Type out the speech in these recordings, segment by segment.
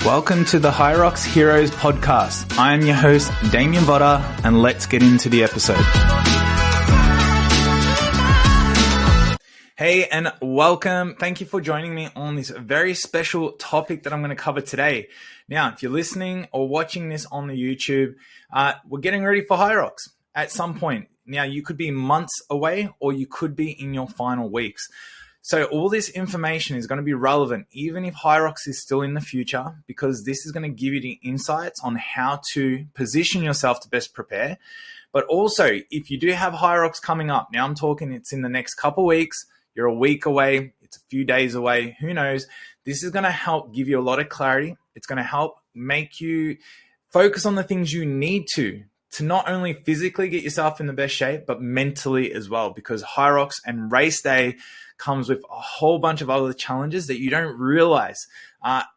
Welcome to the Hyrox Heroes podcast. I am your host, Damien Votter, and let's get into the episode. Hey, and welcome. Thank you for joining me on this very special topic that I'm going to cover today. Now, if you're listening or watching this on the YouTube, we're getting ready for Hyrox at some point. Now, you could be months away or you could be in your final weeks. So all this information is going to be relevant even if Hyrox is still in the future, because this is going to give you the insights on how to position yourself to best prepare. But also, if you do have Hyrox coming up, now I'm talking it's in the next couple of weeks, you're a week away, it's a few days away, who knows? This is going to help give you a lot of clarity. It's going to help make you focus on the things you need to not only physically get yourself in the best shape, but mentally as well, because Hyrox and race day comes with a whole bunch of other challenges that you don't realize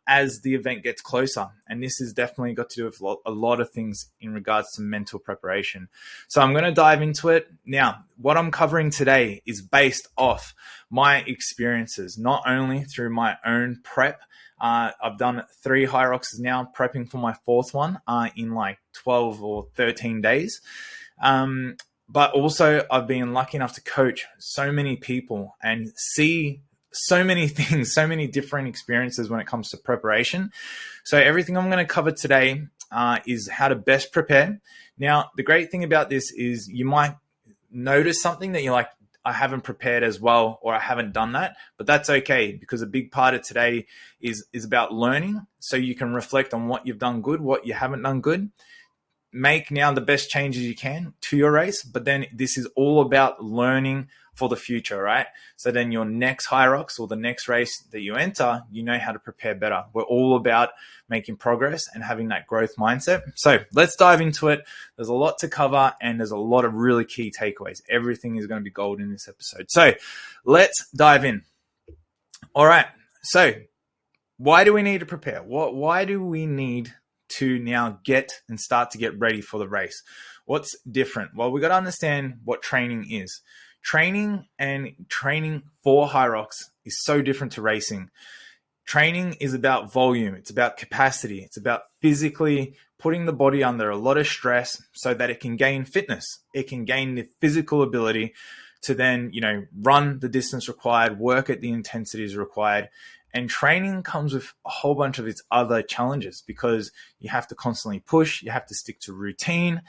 as the event gets closer. And this has definitely got to do with a lot of things in regards to mental preparation. So I'm going to dive into it. Now, what I'm covering today is based off my experiences, not only through my own prep. I've done 3 Hyroxes now, prepping for my 4th one in like 12 or 13 days. But also I've been lucky enough to coach so many people and see so many things, so many different experiences when it comes to preparation. So everything I'm going to cover today is how to best prepare. Now, the great thing about this is you might notice something that you're like, I haven't prepared as well, or I haven't done that, but that's okay, because a big part of today is about learning, so you can reflect on what you've done good, what you haven't done good, make now the best changes you can to your race. But then this is all about learning for the future, right? So then your next Hyrox or the next race that you enter, you know how to prepare better. We're all about making progress and having that growth mindset. So let's dive into it. There's a lot to cover and there's a lot of really key takeaways. Everything is going to be gold in this episode. So let's dive in. All right. So why do we need to prepare? Why do we need to now get and start to get ready for the race? What's different? Well, we got to understand what training is. Training for Hyrox is so different to racing. Training is about volume. It's about capacity. It's about physically putting the body under a lot of stress so that it can gain fitness. It can gain the physical ability to then, run the distance required, work at the intensities required. And training comes with a whole bunch of its other challenges, because you have to constantly push, you have to stick to routine,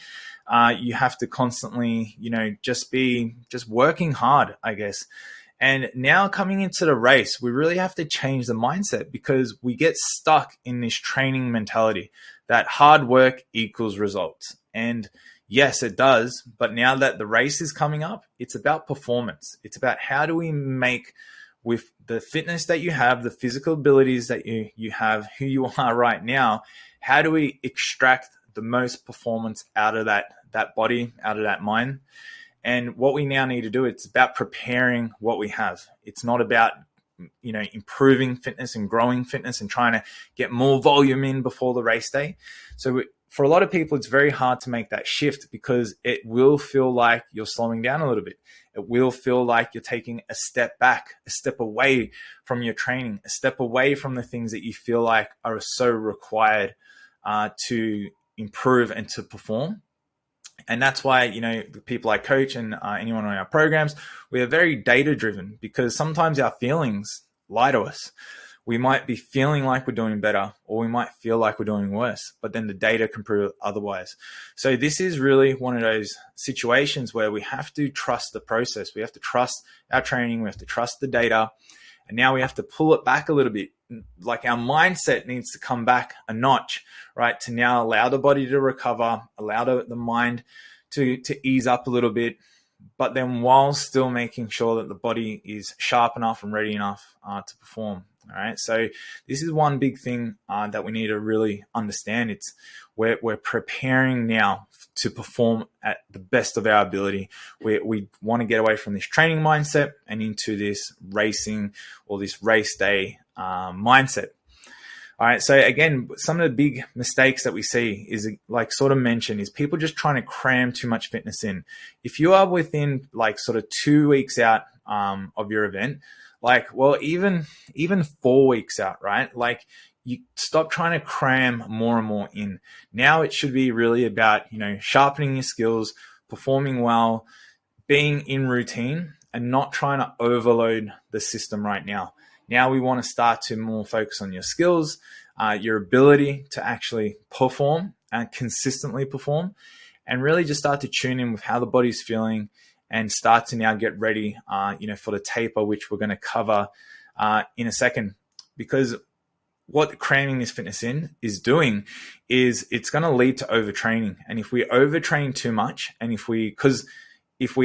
you have to constantly, just working hard, I guess. And now coming into the race, we really have to change the mindset, because we get stuck in this training mentality that hard work equals results. And yes, it does. But now that the race is coming up, it's about performance. It's about how do we make, with the fitness that you have, the physical abilities that you have, who you are right now, how do we extract the most performance out of that body, out of that mind? And what we now need to do, it's about preparing what we have. It's not about, improving fitness and growing fitness and trying to get more volume in before the race day. So for a lot of people, it's very hard to make that shift, because it will feel like you're slowing down a little bit. It will feel like you're taking a step back, a step away from your training, a step away from the things that you feel like are so required to improve and to perform. And that's why, the people I coach and anyone on our programs, we are very data driven, because sometimes our feelings lie to us. We might be feeling like we're doing better, or we might feel like we're doing worse, but then the data can prove otherwise. So this is really one of those situations where we have to trust the process. We have to trust our training. We have to trust the data. And now we have to pull it back a little bit. Like our mindset needs to come back a notch, right? To now allow the body to recover, allow the mind to ease up a little bit, but then while still making sure that the body is sharp enough and ready enough to perform. All right. So this is one big thing that we need to really understand. It's we're preparing now to perform at the best of our ability. We want to get away from this training mindset and into this racing or this race day mindset. All right. So again, some of the big mistakes that we see is, like sort of mentioned, is people just trying to cram too much fitness in. If you are within like sort of 2 weeks out of your event, like, well, even 4 weeks out, right? Like you stop trying to cram more and more in. Now it should be really about, sharpening your skills, performing well, being in routine, and not trying to overload the system right now. Now we want to start to more focus on your skills, your ability to actually perform and consistently perform, and really just start to tune in with how the body's feeling and start to now get ready, for the taper, which we're going to cover in a second. Because what cramming this fitness in is doing is it's going to lead to overtraining. And if we overtrain too much, and if we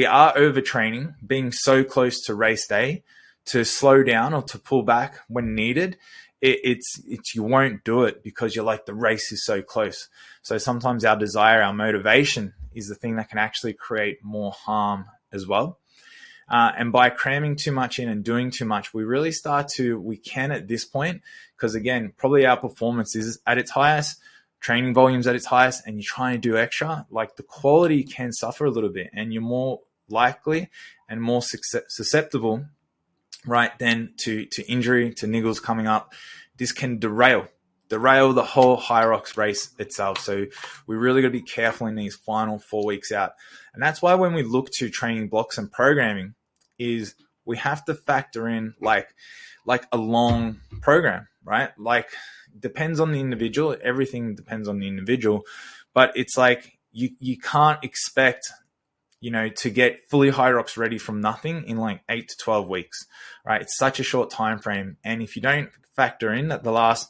are overtraining, being so close to race day, to slow down or to pull back when needed, it's you won't do it because you're like, the race is so close. So sometimes our desire, our motivation is the thing that can actually create more harm as well. And by cramming too much in and doing too much, we can at this point, because again, probably our performance is at its highest, training volumes at its highest, and you're trying to do extra, like the quality can suffer a little bit, and you're more likely and more susceptible, right, then to injury, to niggles coming up. This can derail the whole Hyrox race itself. So we really got to be careful in these final 4 weeks out. And that's why when we look to training blocks and programming, is we have to factor in like a long program, right? Like, depends on the individual. Everything depends on the individual, but it's like you can't expect, to get fully Hyrox ready from nothing in like 8 to 12 weeks, right? It's such a short time frame. And if you don't factor in that the last,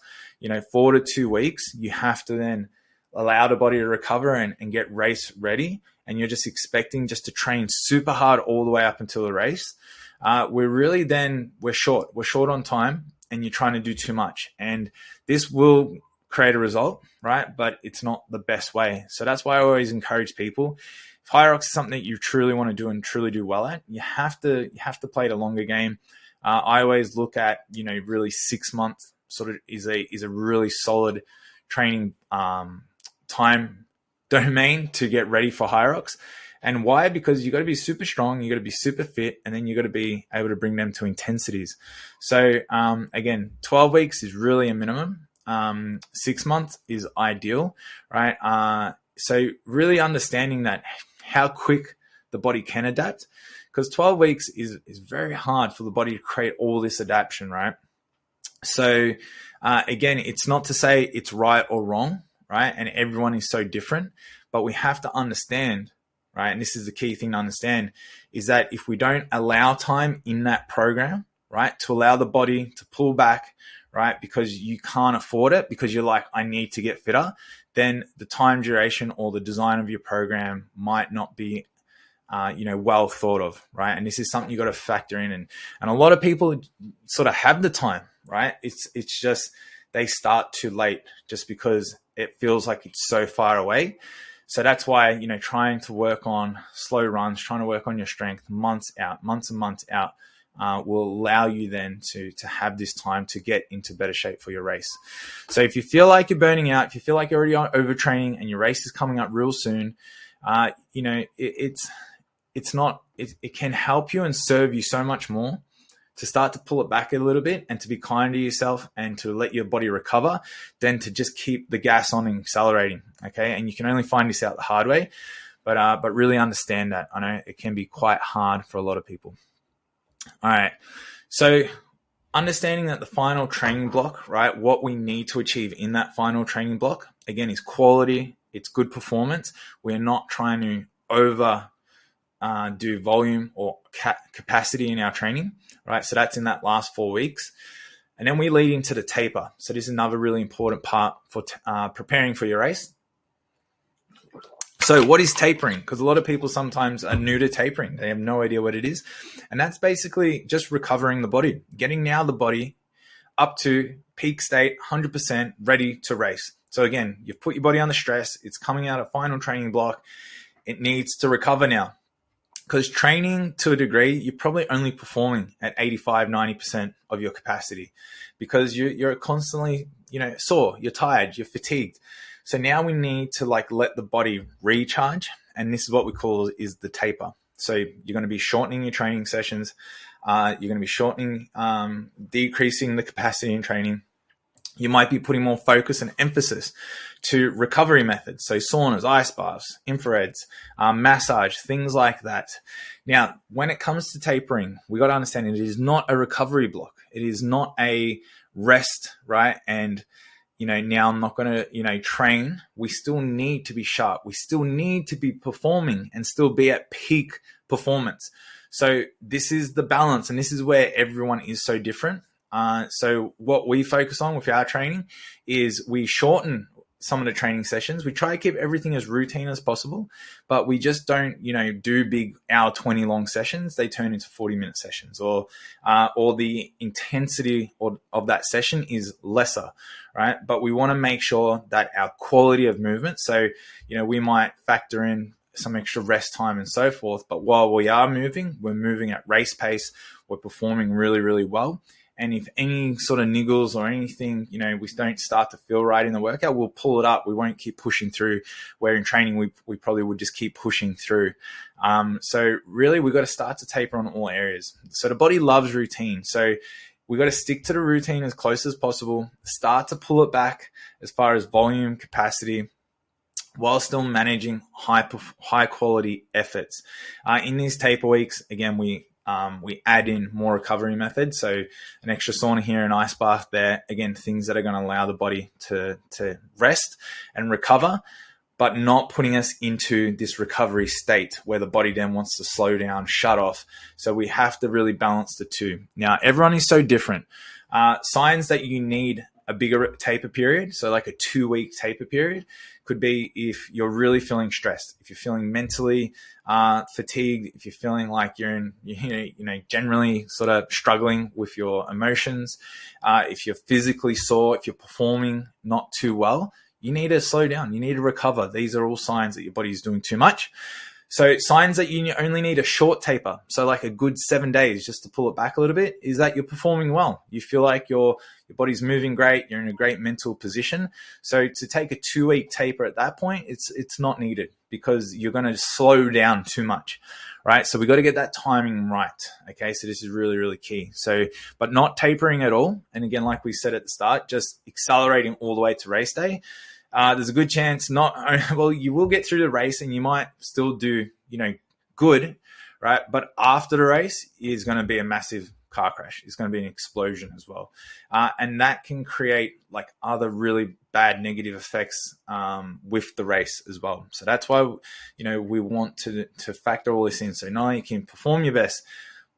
4 to 2 weeks, you have to then allow the body to recover and get race ready. And you're just expecting just to train super hard all the way up until the race. We're short. We're short on time, and you're trying to do too much. And this will create a result, right? But it's not the best way. So that's why I always encourage people, if Hyrox is something that you truly want to do and truly do well at, you have to play the longer game. I always look at, really 6 months sort of is a really solid training time domain to get ready for Hyrox. And why? Because you got to be super strong, you got to be super fit, and then you got to be able to bring them to intensities. So again, 12 weeks is really a minimum. 6 months is ideal, right? So really understanding that how quick the body can adapt, because 12 weeks is very hard for the body to create all this adaptation, right? So again, it's not to say it's right or wrong, right? And everyone is so different, but we have to understand, right? And this is the key thing to understand, is that if we don't allow time in that program, right, to allow the body to pull back, right, because you can't afford it, because you're like, I need to get fitter, then the time duration or the design of your program might not be, well thought of, right? And this is something you got to factor in. And a lot of people sort of have the time, right? It's just they start too late just because it feels like it's so far away. So that's why, trying to work on slow runs, trying to work on your strength months and months out, will allow you then to have this time to get into better shape for your race. So if you feel like you're burning out, if you feel like you're already overtraining and your race is coming up real soon, it can help you and serve you so much more to start to pull it back a little bit and to be kind to yourself and to let your body recover than to just keep the gas on and accelerating. Okay. And you can only find this out the hard way, but really understand that. I know it can be quite hard for a lot of people. All right. So understanding that the final training block, right, what we need to achieve in that final training block, again, is quality. It's good performance. We're not trying to do volume or capacity in our training, right? So that's in that last 4 weeks. And then we lead into the taper. So this is another really important part for preparing for your race. So what is tapering? Because a lot of people sometimes are new to tapering. They have no idea what it is. And that's basically just recovering the body, getting now the body up to peak state, 100% ready to race. So again, you've put your body under stress. It's coming out of final training block. It needs to recover now. Because training to a degree, you're probably only performing at 85, 90% of your capacity because you're constantly, sore, you're tired, you're fatigued. So now we need to let the body recharge. And this is what we call is the taper. So you're going to be shortening your training sessions. You're going to be shortening, decreasing the capacity in training. You might be putting more focus and emphasis to recovery methods. So saunas, ice baths, infrareds, massage, things like that. Now, when it comes to tapering, we got to understand it is not a recovery block. It is not a rest, right? And, now I'm not going to, train. We still need to be sharp. We still need to be performing and still be at peak performance. So this is the balance, and this is where everyone is so different. So what we focus on with our training is we shorten some of the training sessions. We try to keep everything as routine as possible, but we just don't, do big hour 20 long sessions. They turn into 40-minute sessions, or the intensity of that session is lesser, right? But we want to make sure that our quality of movement, so, we might factor in some extra rest time and so forth, but while we are moving, we're moving at race pace. We're performing really, really well. And if any sort of niggles or anything, we don't start to feel right in the workout, we'll pull it up. We won't keep pushing through, where in training, we probably would just keep pushing through. So really, we've got to start to taper on all areas. So the body loves routine. So we've got to stick to the routine as close as possible, start to pull it back as far as volume, capacity, while still managing high quality efforts. In these taper weeks, again, we add in more recovery methods. So an extra sauna here, an ice bath there. Again, things that are going to allow the body to rest and recover, but not putting us into this recovery state where the body then wants to slow down, shut off. So we have to really balance the two. Now, everyone is so different. Signs that you need a bigger taper period, so like a 2-week taper period, could be if you're really feeling stressed, if you're feeling mentally fatigued, if you're feeling like you're generally sort of struggling with your emotions, if you're physically sore, if you're performing not too well, you need to slow down. You need to recover. These are all signs that your body is doing too much. So signs that you only need a short taper, so like a good 7 days just to pull it back a little bit, is that you're performing well. You feel like your body's moving great. You're in a great mental position. So to take a 2-week taper at that point, it's not needed, because you're going to slow down too much, right? So we got to get that timing right. Okay. So this is really, really key. So, but not tapering at all. And again, like we said at the start, just accelerating all the way to race day. There's a good chance you will get through the race and you might still do, good, right? But after the race is going to be a massive car crash. It's going to be an explosion as well. And that can create like other really bad negative effects with the race as well. So that's why, we want to factor all this in. So not only you can perform your best,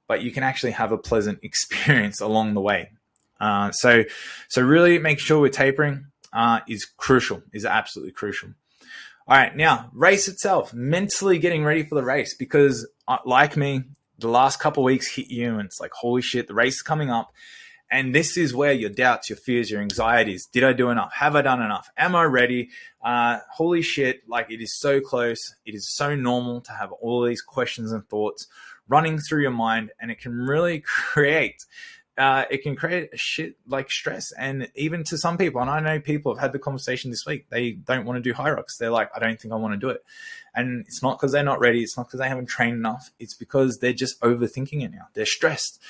but you can actually have a pleasant experience along the way. So really make sure we're tapering. Is crucial, is absolutely crucial. All right, now, race itself, mentally getting ready for the race, because like me, the last couple of weeks hit you and it's like, holy shit, the race is coming up. And this is where your doubts, your fears, your anxieties, did I do enough? Have I done enough? Am I ready? Holy shit, like it is so close. It is so normal to have all these questions and thoughts running through your mind, and it can really create a shit like stress. And even to some people, and I know people have had the conversation this week, they don't want to do Hyrox. They're like, I don't think I want to do it. And it's not because they're not ready. It's not because they haven't trained enough. It's because they're just overthinking it now. They're stressed.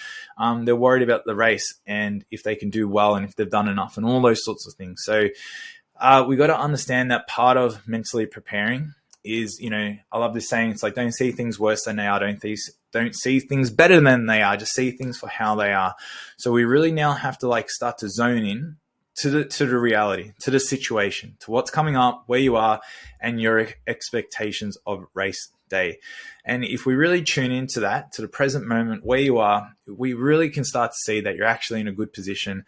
They're worried about the race and if they can do well and if they've done enough and all those sorts of things. So we got to understand that part of mentally preparing is, I love this saying. It's like, don't see things worse than they are. Don't see things better than they are. Just see things for how they are. So we really now have to like start to zone in to the reality, to the situation, to what's coming up, where you are, and your expectations of race day. And if we really tune into that, to the present moment, where you are, we really can start to see that you're actually in a good position,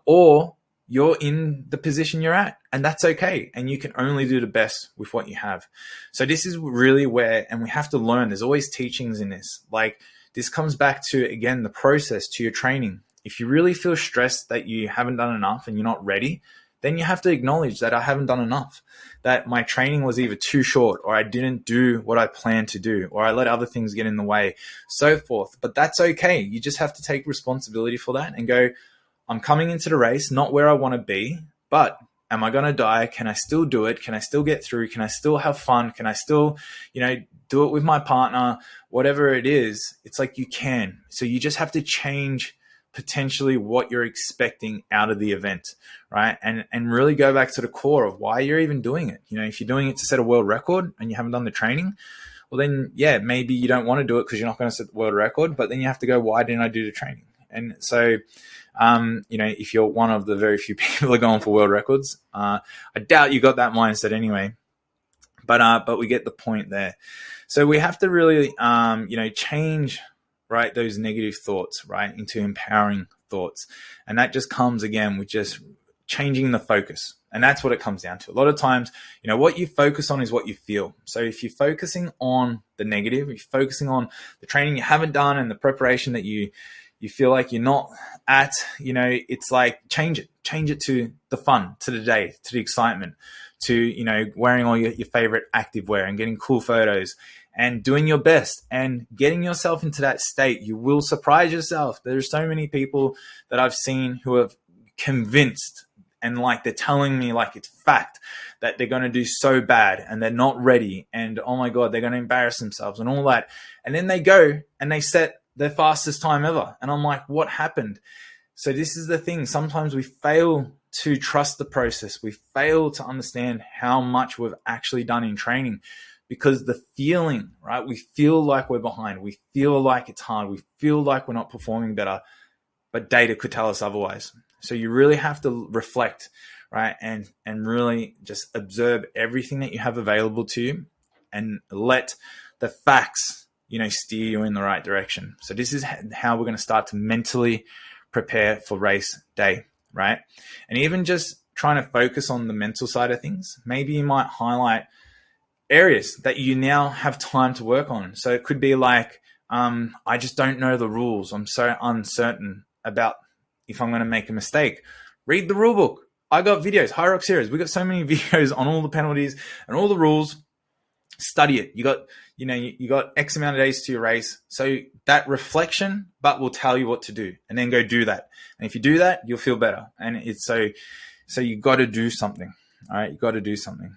or you're in the position you're at, and that's okay. And you can only do the best with what you have. So this is really where, and we have to learn, there's always teachings in this. Like this comes back to, again, the process, to your training. If you really feel stressed that you haven't done enough and you're not ready, then you have to acknowledge that I haven't done enough, that my training was either too short, or I didn't do what I planned to do, or I let other things get in the way, so forth. But that's okay. You just have to take responsibility for that and go, I'm coming into the race, not where I want to be, but am I going to die? Can I still do it? Can I still get through? Can I still have fun? Can I still, do it with my partner? Whatever it is, it's like you can. So you just have to change potentially what you're expecting out of the event, right? And really go back to the core of why you're even doing it. If you're doing it to set a world record and you haven't done the training, well then, yeah, maybe you don't want to do it because you're not going to set the world record, but then you have to go, why didn't I do the training? And so, if you're one of the very few people that are going for world records, I doubt you got that mindset anyway, but we get the point there. So we have to really, change, right, those negative thoughts, right, into empowering thoughts. And that just comes again with just changing the focus. And that's what it comes down to. A lot of times, what you focus on is what you feel. So if you're focusing on the negative, if you're focusing on the training you haven't done and the preparation that you feel like you're not at, it's like change it to the fun, to the day, to the excitement, to, wearing all your favorite active wear and getting cool photos and doing your best and getting yourself into that state. You will surprise yourself. There's so many people that I've seen who have convinced, and like they're telling me like it's fact that they're going to do so bad and they're not ready. And oh my God, they're going to embarrass themselves and all that. And then they go and they set their fastest time ever. And I'm like, what happened? So this is the thing. Sometimes we fail to trust the process. We fail to understand how much we've actually done in training, because the feeling, right? We feel like we're behind. We feel like it's hard. We feel like we're not performing better, but data could tell us otherwise. So you really have to reflect, right? And really just observe everything that you have available to you and let the facts, steer you in the right direction. So this is how we're going to start to mentally prepare for race day, right? And even just trying to focus on the mental side of things, maybe you might highlight areas that you now have time to work on. So it could be like, I just don't know the rules. I'm so uncertain about if I'm going to make a mistake. Read the rule book. I got videos, Hyrox Heroes. We got so many videos on all the penalties and all the rules. Study it. You got X amount of days to your race. So that reflection, but will tell you what to do, and then go do that. And if you do that, you'll feel better. And it's so you got to do something. All right. You got to do something.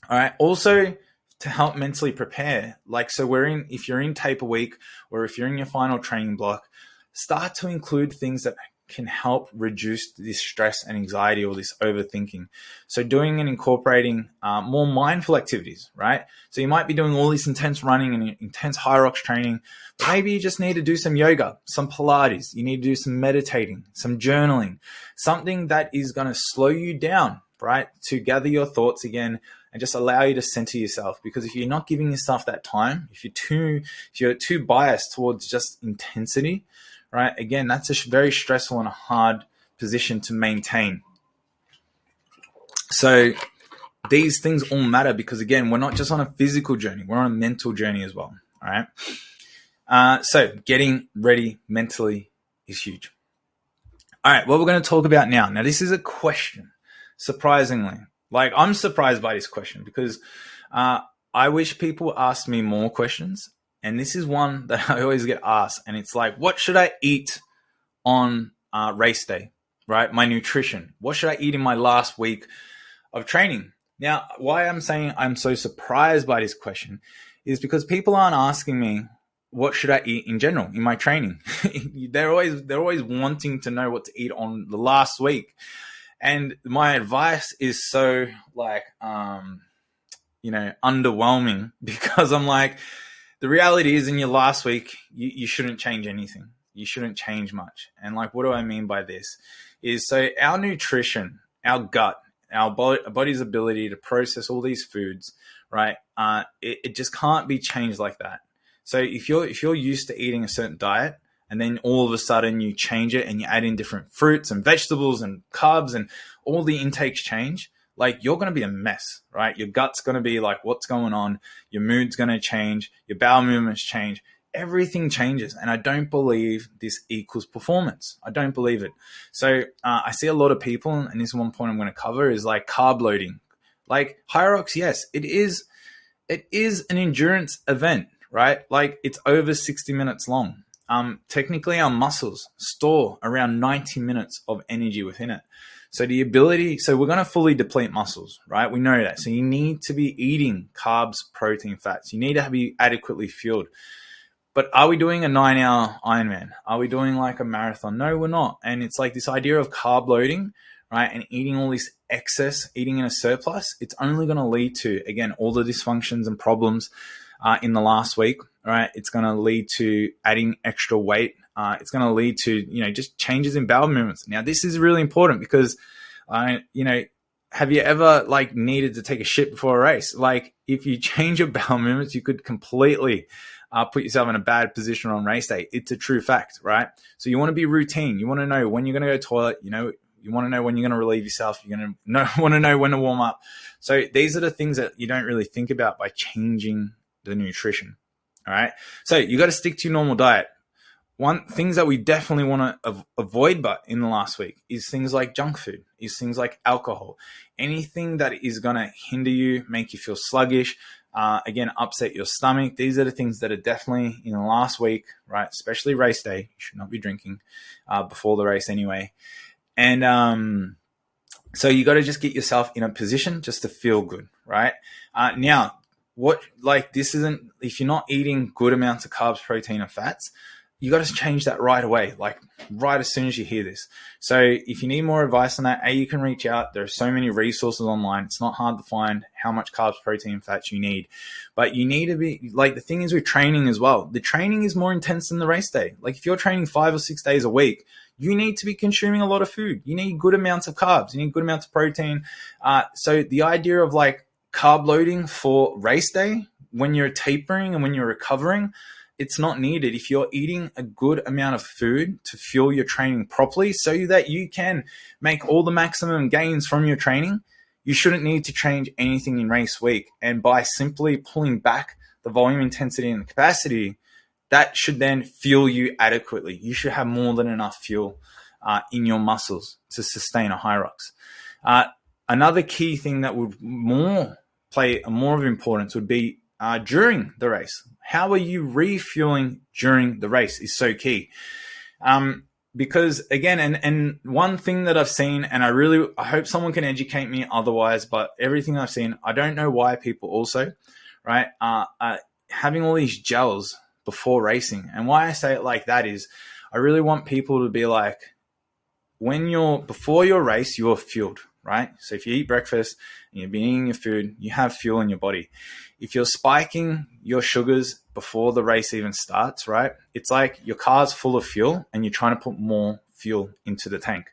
All right. Also, to help mentally prepare, if you're in taper week or if you're in your final training block, start to include things that can help reduce this stress and anxiety or this overthinking. So doing and incorporating more mindful activities, right? So you might be doing all this intense running and intense Hyrox training, but maybe you just need to do some yoga, some Pilates. You need to do some meditating, some journaling, something that is going to slow you down, right? To gather your thoughts again and just allow you to center yourself. Because if you're not giving yourself that time, if you're too biased towards just intensity, right? Again, that's a very stressful and a hard position to maintain. So these things all matter because, again, we're not just on a physical journey. We're on a mental journey as well, all right? So getting ready mentally is huge. All right, what we're going to talk about now. Now, this is a question, surprisingly. Like, I'm surprised by this question because I wish people asked me more questions. And this is one that I always get asked. And it's like, what should I eat on race day, right? My nutrition. What should I eat in my last week of training? Now, why I'm saying I'm so surprised by this question is because people aren't asking me, what should I eat in general in my training? They're always wanting to know what to eat on the last week. And my advice is so underwhelming because I'm like, the reality is in your last week, you shouldn't change anything. You shouldn't change much. And like, what do I mean by this? Is so our nutrition, our gut, our body's ability to process all these foods, right? It just can't be changed like that. So if you're used to eating a certain diet and then all of a sudden you change it and you add in different fruits and vegetables and carbs and all the intakes change, like you're going to be a mess, right? Your gut's going to be like, what's going on? Your mood's going to change. Your bowel movements change. Everything changes. And I don't believe this equals performance. I don't believe it. So I see a lot of people, and this is one point I'm going to cover, is like carb loading. Like Hyrox, yes, it is an endurance event, right? Like it's over 60 minutes long. Technically our muscles store around 90 minutes of energy within it. So we're going to fully deplete muscles, right? We know that. So you need to be eating carbs, protein, fats. You need to be adequately fueled. But are we doing a 9-hour Ironman? Are we doing like a marathon? No, we're not. And it's like this idea of carb loading, right? And eating all this excess, eating in a surplus, it's only going to lead to, again, all the dysfunctions and problems in the last week, right? It's going to lead to adding extra weight. It's going to lead to, just changes in bowel movements. Now, this is really important because, have you ever like needed to take a shit before a race? Like if you change your bowel movements, you could completely put yourself in a bad position on race day. It's a true fact, right? So you want to be routine. You want to know when you're going to go toilet. You want to know when you're going to relieve yourself. You're going to want to know when to warm up. So these are the things that you don't really think about by changing the nutrition. All right. So you got to stick to your normal diet. Things that we definitely want to avoid, but in the last week, is things like junk food, is things like alcohol, anything that is going to hinder you, make you feel sluggish, again, upset your stomach. These are the things that are definitely in the last week, right? Especially race day. You should not be drinking before the race anyway. And so you got to just get yourself in a position just to feel good, right? Now, if you're not eating good amounts of carbs, protein, and fats, you got to change that right away, like right as soon as you hear this. So if you need more advice on that, you can reach out. There are so many resources online. It's not hard to find how much carbs, protein, fats you need. But you need to be, like, the thing is with training as well. The training is more intense than the race day. Like if you're training 5 or 6 days a week, you need to be consuming a lot of food. You need good amounts of carbs. You need good amounts of protein. So the idea of like carb loading for race day, when you're tapering and when you're recovering, it's not needed. If you're eating a good amount of food to fuel your training properly so that you can make all the maximum gains from your training, you shouldn't need to change anything in race week. And by simply pulling back the volume, intensity, and the capacity, that should then fuel you adequately. You should have more than enough fuel in your muscles to sustain a Hyrox. Another key thing that would play more of importance would be during the race. How are you refueling during the race is so key. Because again, and one thing that I've seen, and I hope someone can educate me otherwise, but everything I've seen, I don't know why people also, right, having all these gels before racing. And why I say it like that is I really want people to be like, before your race, you're fueled, right? So if you eat breakfast and you're eating your food, you have fuel in your body. If you're spiking your sugars before the race even starts, right? It's like your car's full of fuel and you're trying to put more fuel into the tank.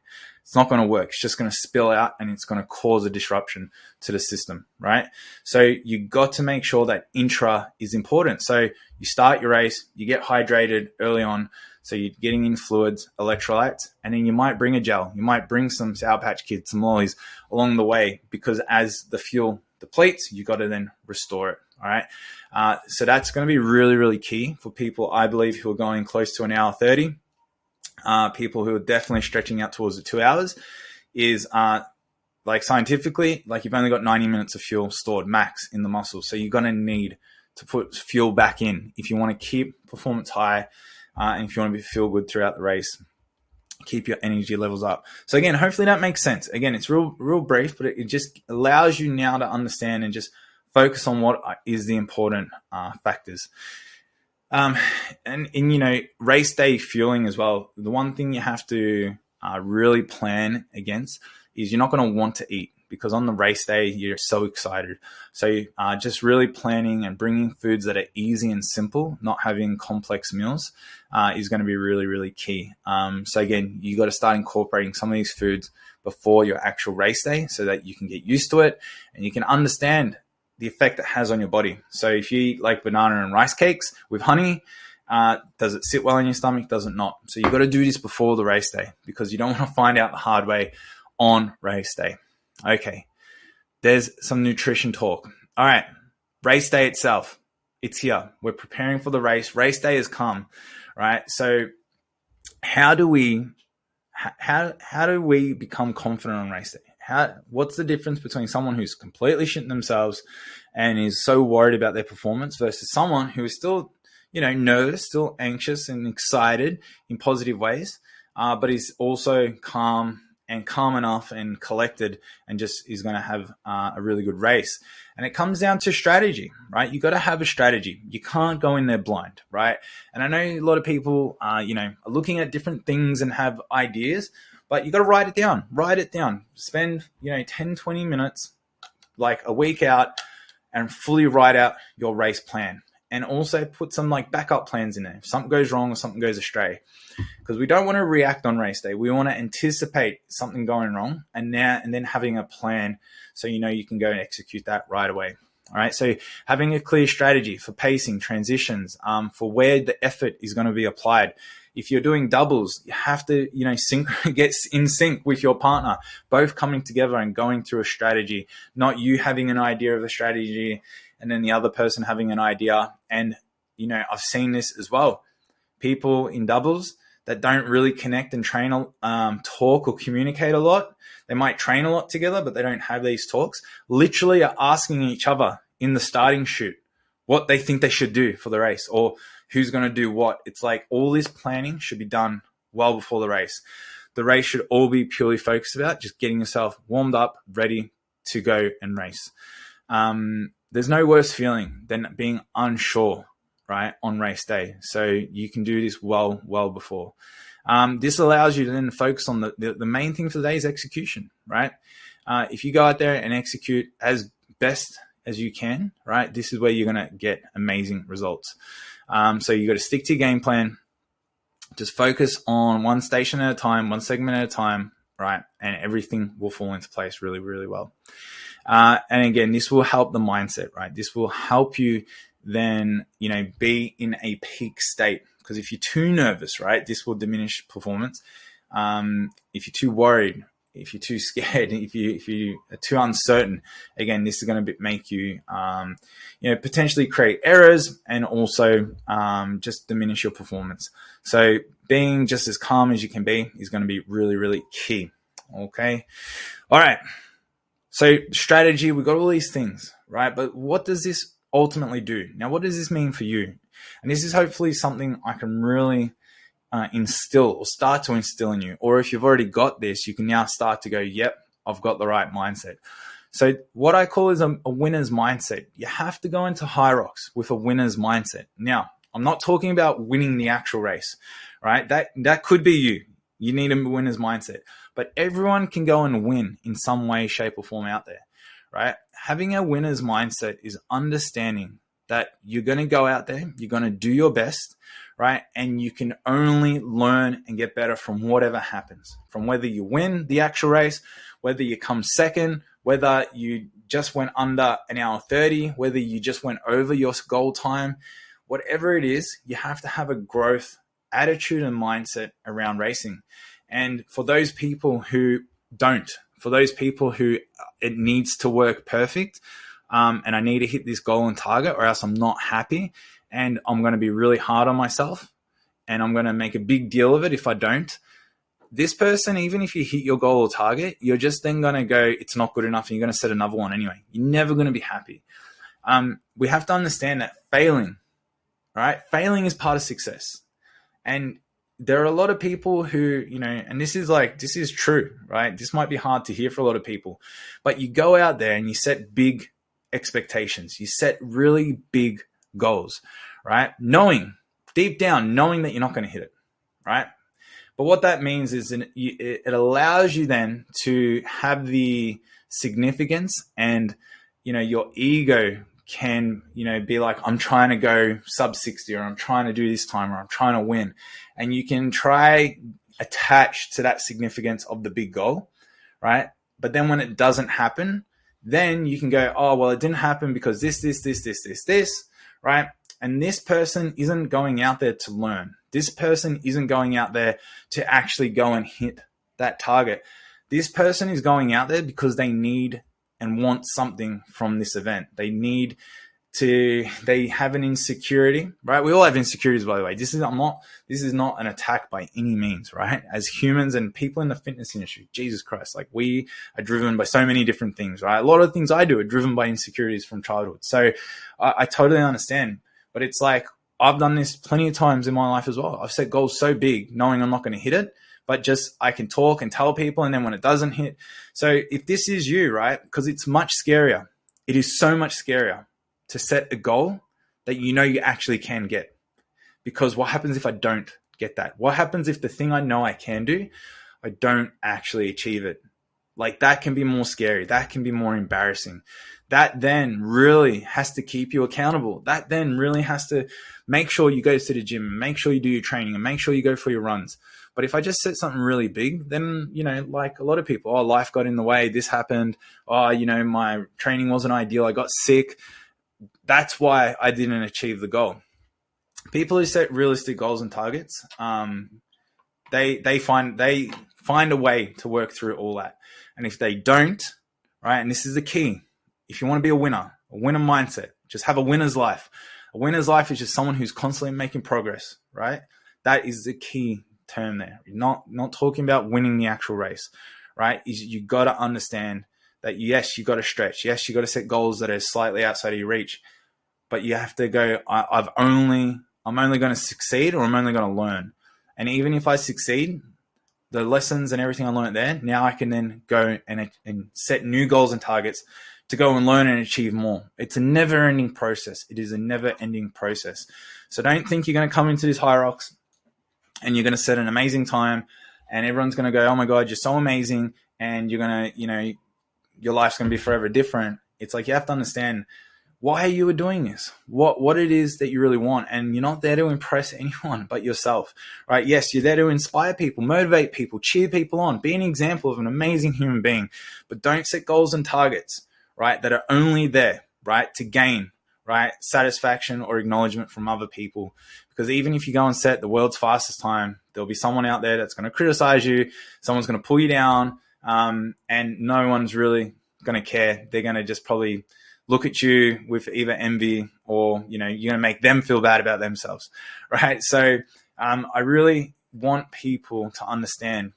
It's not going to work. It's just going to spill out and it's going to cause a disruption to the system, right? So you got to make sure that intra is important. So you start your race, you get hydrated early on. So you're getting in fluids, electrolytes, and then you might bring a gel. You might bring some Sour Patch Kids, some lollies along the way, because as the fuel depletes, you got to then restore it. All right. So that's going to be really, really key for people, I believe, who are going close to an hour 30. People who are definitely stretching out towards the 2 hours is like scientifically, like you've only got 90 minutes of fuel stored max in the muscle. So you're going to need to put fuel back in if you want to keep performance high. And if you want to feel good throughout the race, keep your energy levels up. So again, hopefully that makes sense. Again, it's real brief, but it just allows you now to understand and just focus on what is the important factors. And race day fueling as well. The one thing you have to really plan against is you're not going to want to eat, because on the race day, you're so excited. So just really planning and bringing foods that are easy and simple, not having complex meals, is going to be really, really key. So again, you got to start incorporating some of these foods before your actual race day so that you can get used to it and you can understand the effect it has on your body. So if you eat like banana and rice cakes with honey, does it sit well in your stomach? Does it not? So you got to do this before the race day, because you don't want to find out the hard way on race day. Okay, there's some nutrition talk. All right, race day itself, it's here. We're preparing for the race. Race day has come, right? So how do we become confident on race day? What's the difference between someone who's completely shitting themselves and is so worried about their performance versus someone who is still, nervous, still anxious and excited in positive ways, but is also calm and calm enough and collected and just is going to have a really good race. And it comes down to strategy, right? You got to have a strategy. You can't go in there blind, right? And I know a lot of people, are looking at different things and have ideas, but you got to write it down. Write it down. Spend, 10, 20 minutes, like a week out, and fully write out your race plan. And also put some like backup plans in there if something goes wrong or something goes astray. Because we don't want to react on race day. We want to anticipate something going wrong and then having a plan so you can go and execute that right away. All right. So having a clear strategy for pacing, transitions, for where the effort is going to be applied. If you're doing doubles, you have to, get in sync with your partner, both coming together and going through a strategy, not you having an idea of a strategy and then the other person having an idea. And, I've seen this as well. People in doubles that don't really connect and train, talk or communicate a lot. They might train a lot together, but they don't have these talks. Literally are asking each other in the starting chute what they think they should do for the race or who's going to do what. It's like all this planning should be done well before the race. The race should all be purely focused about just getting yourself warmed up, ready to go and race. There's no worse feeling than being unsure, right, on race day. So you can do this well before. This allows you to then focus on the main thing for the day is execution, right? If you go out there and execute as best as you can, right, this is where you're going to get amazing results. So you got to stick to your game plan. Just focus on one station at a time, one segment at a time, right? And everything will fall into place really, really well. And again, this will help the mindset, right? This will help you then, be in a peak state. Because if you're too nervous, right, this will diminish performance. If you're too worried, if you're too scared, if you are too uncertain, again, this is going to make you, potentially create errors and also just diminish your performance. So being just as calm as you can be is going to be really, really key. Okay. All right. So strategy, we've got all these things, right? But what does this ultimately do? Now, what does this mean for you? And this is hopefully something I can really instill or start to instill in you. Or if you've already got this, you can now start to go, yep, I've got the right mindset. So what I call is a winner's mindset. You have to go into Hyrox with a winner's mindset. Now, I'm not talking about winning the actual race, right? That could be you. You need a winner's mindset. But everyone can go and win in some way, shape, or form out there, right? Having a winner's mindset is understanding that you're going to go out there, you're going to do your best, right? And you can only learn and get better from whatever happens, from whether you win the actual race, whether you come second, whether you just went under an hour 30, whether you just went over your goal time, whatever it is, you have to have a growth attitude and mindset around racing. And for those people who don't, for those people who it needs to work perfect, and I need to hit this goal and target or else I'm not happy and I'm going to be really hard on myself and I'm going to make a big deal of it if I don't. This person, even if you hit your goal or target, you're just then going to go, it's not good enough and you're going to set another one anyway. You're never going to be happy. We have to understand that failing, right? Failing is part of success. And there are a lot of people who, and this is true, right? This might be hard to hear for a lot of people, but you go out there and you set big expectations. You set really big goals, right? Deep down, knowing that you're not going to hit it, right? But what that means is it allows you then to have the significance and, your ego can, be like, I'm trying to go sub 60 or I'm trying to do this time or I'm trying to win. And you can try attach to that significance of the big goal, right? But then when it doesn't happen, then you can go, oh, well, it didn't happen because this, right? And this person isn't going out there to learn. This person isn't going out there to actually go and hit that target. This person is going out there because they need and want something from this event. They have an insecurity, right? We all have insecurities, by the way. This is not an attack by any means, right? As humans and people in the fitness industry, Jesus Christ, like we are driven by so many different things, right? A lot of things I do are driven by insecurities from childhood. So I totally understand, but it's like, I've done this plenty of times in my life as well. I've set goals so big, knowing I'm not going to hit it, but just I can talk and tell people, and then when it doesn't hit. So if this is you, right, because it's much scarier. It is so much scarier to set a goal that you know you actually can get. Because what happens if I don't get that? What happens if the thing I know I can do, I don't actually achieve it? Like, that can be more scary. That can be more embarrassing. That then really has to keep you accountable. That then really has to make sure you go to the gym, make sure you do your training, and make sure you go for your runs. But if I just set something really big, then, like a lot of people, oh, life got in the way, this happened, oh, my training wasn't ideal, I got sick. That's why I didn't achieve the goal. People who set realistic goals and targets, they find a way to work through all that. And if they don't, right, and this is the key, if you want to be a winner mindset, just have a winner's life. A winner's life is just someone who's constantly making progress, right? That is the key term there. Not talking about winning the actual race, right? You got to understand that, yes, you got to stretch. Yes, you got to set goals that are slightly outside of your reach, but you have to go, I'm only going to succeed, or I'm only going to learn. And even if I succeed, the lessons and everything I learned there, now I can then go and set new goals and targets to go and learn and achieve more. It's a never-ending process. It is a never-ending process. So don't think you're going to come into this Hyrox and you're going to set an amazing time and everyone's going to go, oh my God, you're so amazing, and you're going to, your life's going to be forever different. It's like, you have to understand why you are doing this, what it is that you really want. And you're not there to impress anyone but yourself, right? Yes, you're there to inspire people, motivate people, cheer people on, be an example of an amazing human being, but don't set goals and targets, right, that are only there, right, to gain, right, satisfaction or acknowledgement from other people. Because even if you go and set the world's fastest time, there'll be someone out there that's going to criticize you, someone's going to pull you down, and no one's really going to care. They're going to just probably look at you with either envy, or, you're going to make them feel bad about themselves, right? So I really want people to understand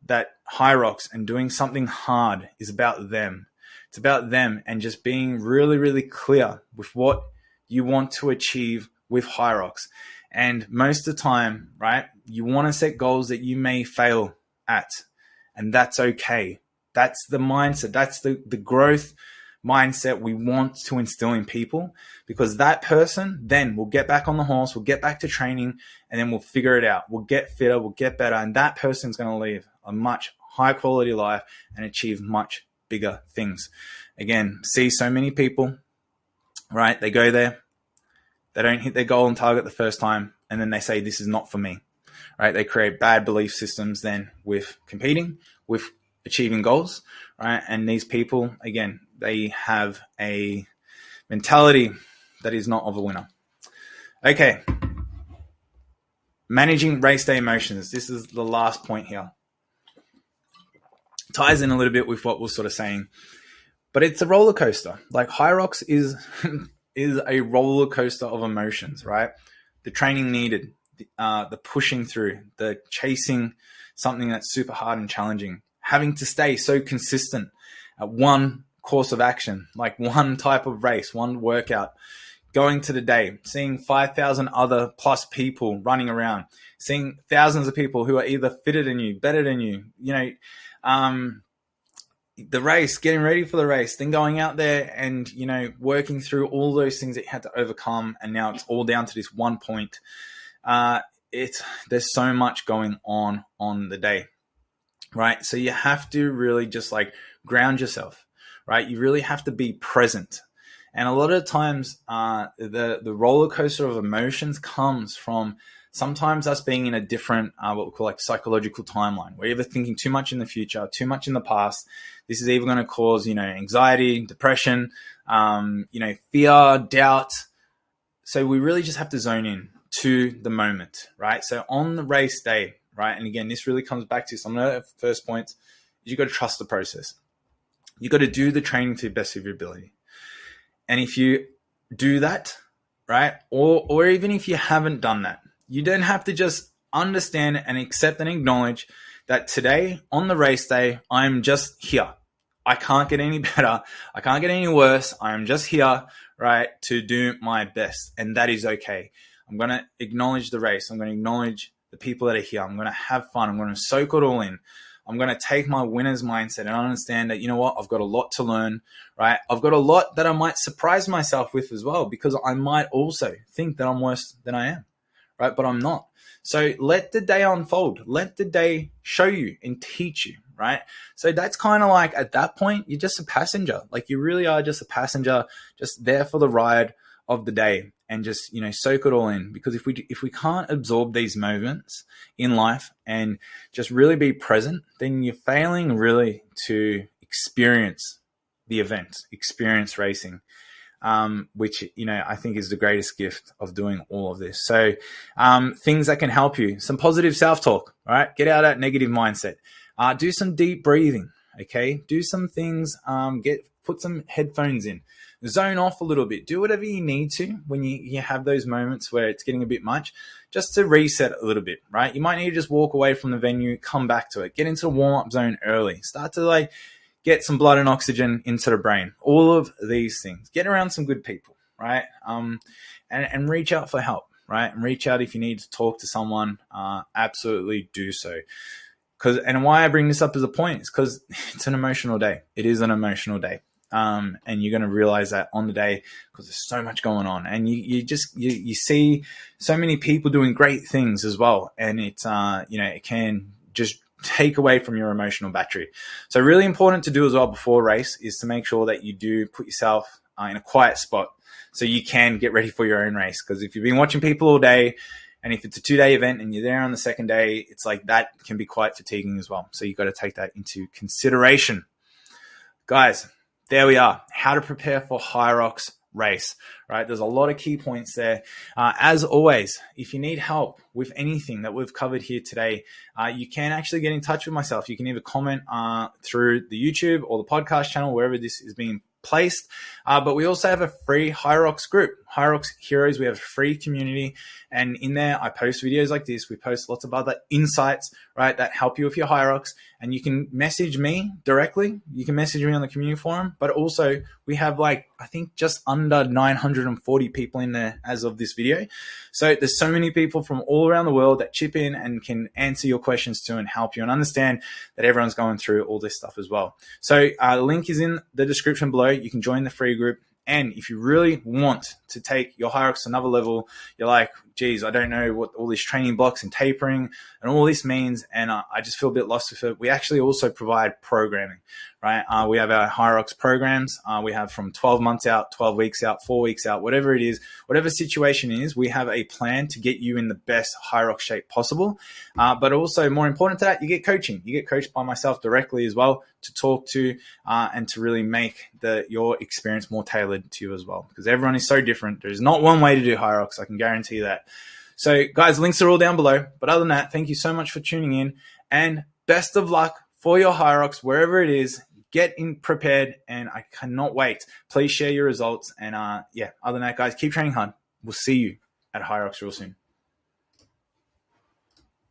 that Hyrox and doing something hard is about them. It's about them, and just being really, really clear with what you want to achieve with Hyrox. And most of the time, right, you want to set goals that you may fail at, and that's okay. That's the mindset. That's the growth mindset we want to instill in people, because that person then will get back on the horse, will get back to training, and then we'll figure it out. We'll get fitter, we'll get better, and that person's going to live a much higher quality life and achieve much bigger things. Again, see so many people, right? They go there, they don't hit their goal and target the first time, and then they say, this is not for me, right? They create bad belief systems then with competing, with achieving goals, right? And these people, again, they have a mentality that is not of a winner. Okay. Managing race day emotions. This is the last point here. Ties in a little bit with what we're sort of saying, but it's a roller coaster. Like, Hyrox is a roller coaster of emotions, right? The training needed, the pushing through, the chasing something that's super hard and challenging, having to stay so consistent at one course of action, like one type of race, one workout, going to the day, seeing 5,000 other plus people running around, seeing thousands of people who are either fitter than you, better than you, the race, getting ready for the race, then going out there and, working through all those things that you had to overcome. And now it's all down to this one point. There's so much going on the day, right? So you have to really just ground yourself, right? You really have to be present. And a lot of times, the roller coaster of emotions comes from sometimes us being in a different, what we call psychological timeline. We're either thinking too much in the future, too much in the past. This is either going to cause, anxiety, depression, fear, doubt. So we really just have to zone in to the moment, right? So on the race day, right? And again, this really comes back to some of the first points. You got to trust the process. You got to do the training to the best of your ability. And if you do that, right, or even if you haven't done that, you then have to just understand and accept and acknowledge that today, on the race day, I'm just here. I can't get any better. I can't get any worse. I'm just here, right, to do my best. And that is okay. I'm going to acknowledge the race. I'm going to acknowledge the people that are here. I'm going to have fun. I'm going to soak it all in. I'm going to take my winner's mindset and understand that, you know what, I've got a lot to learn, right? I've got a lot that I might surprise myself with as well, because I might also think that I'm worse than I am, right? But I'm not. So let the day unfold. Let the day show you and teach you, right? So that's kind of like, at that point, you're just a passenger. Like, you really are just a passenger, just there for the ride of the day, and just, you know, soak it all in. Because if we can't absorb these moments in life and just really be present, then you're failing really to experience the event, experience racing, which, you know, I think is the greatest gift of doing all of this. So things that can help you: some positive self-talk, right? Get out of that negative mindset. Do some deep breathing, okay? Do some things, put some headphones in, zone off a little bit, do whatever you need to when you have those moments where it's getting a bit much, just to reset a little bit, right? You might need to just walk away from the venue, come back to it, get into the warm-up zone early, start to like get some blood and oxygen into the brain, all of these things. Get around some good people, right? And reach out for help, right? And reach out if you need to talk to someone, absolutely do so. And why I bring this up as a point is because it's an emotional day. It is an emotional day. And you're going to realize that on the day, because there's so much going on, and you see so many people doing great things as well. And it's, you know, it can just take away from your emotional battery. So really important to do as well before race is to make sure that you do put yourself in a quiet spot so you can get ready for your own race. Because if you've been watching people all day, and if it's a 2-day event and you're there on the second day, it's like that can be quite fatiguing as well. So you've got to take that into consideration. Guys, there we are. How to prepare for Hyrox race, right? There's a lot of key points there. As always, if you need help with anything that we've covered here today, you can actually get in touch with myself. You can either comment through the YouTube or the podcast channel, wherever this is being placed. But we also have a free Hyrox group, Hyrox Heroes. We have a free community, and in there I post videos like this. We post lots of other insights, right, that help you with your Hyrox. And you can message me directly. You can message me on the community forum, but also we have, like, I think just under 940 people in there as of this video. So there's so many people from all around the world that chip in and can answer your questions too and help you, and understand that everyone's going through all this stuff as well. So the link is in the description below. You can join the free group. And if you really want to take your Hyrox to another level, you're like, geez, I don't know what all these training blocks and tapering and all this means, and I just feel a bit lost with it. We actually also provide programming, right? We have our Hyrox programs. We have from 12 months out, 12 weeks out, 4 weeks out, whatever it is, whatever situation is, we have a plan to get you in the best Hyrox shape possible. But also, more important to that, you get coaching. You get coached by myself directly as well, to talk to and to really make your experience more tailored to you as well, because everyone is so different. There's not one way to do Hyrox, I can guarantee that. So guys, links are all down below. But other than that, thank you so much for tuning in, and best of luck for your Hyrox, wherever it is. Get in prepared, and I cannot wait. Please share your results. And yeah, other than that, guys, keep training hard. We'll see you at Hyrox real soon.